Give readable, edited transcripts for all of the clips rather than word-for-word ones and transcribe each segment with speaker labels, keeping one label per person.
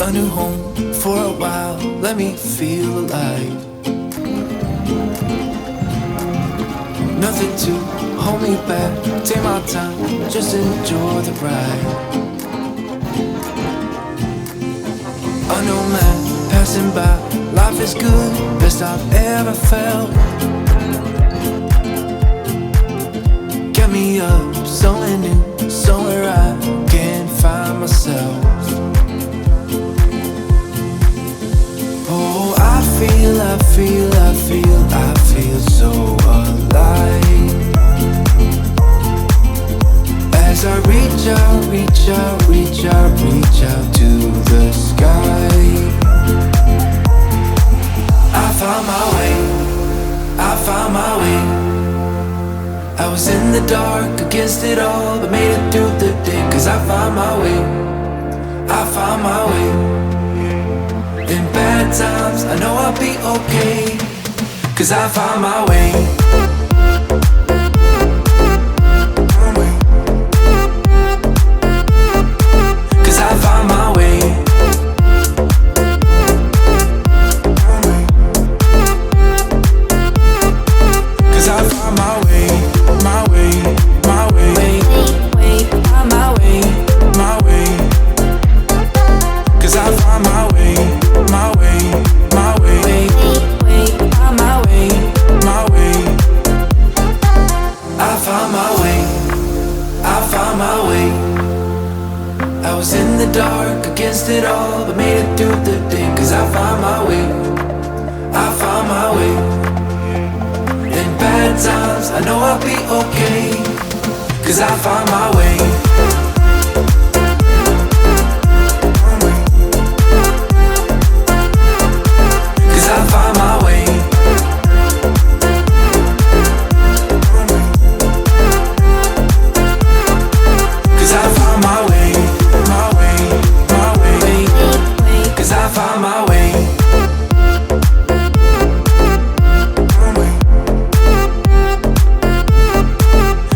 Speaker 1: a new home for a while. Let me feel alive. Nothing to hold me back. Take my time, just enjoy the ride. A nomad passing by. Life is good, best I've ever felt. Get me up, somewhere new, somewhere I can find myself. Oh, I feel so alive. As I reach out to the sky. I found my way. I was in the dark against it all, but made it through the day. Cause I found my way. In bad times, I know I'll be okay. Cause I found my way. Cause I found my way. Cause I found my way. My way. Found my way. Cause I found my way. My way. Found my way. I found my way. I was in the dark against it all, but made it through the day. Cause I found my way. In bad times, I know I'll be okay. Cause I found my way. Cause I found my way. Cause I found my way. Cause I found my way.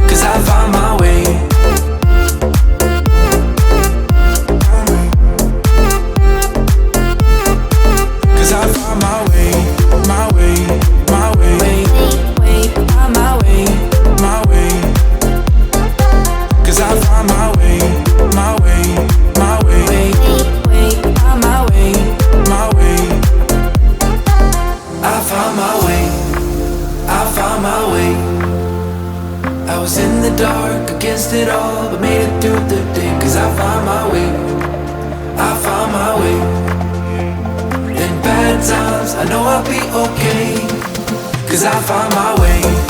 Speaker 1: Cause I found my way. Cause I found my way. Found my way. Cause I found my way. Found my way. I found my way. I was in the dark against it all, but made it through the day. Cause I found my way. In bad times, I know I'll be okay. Cause I found my way.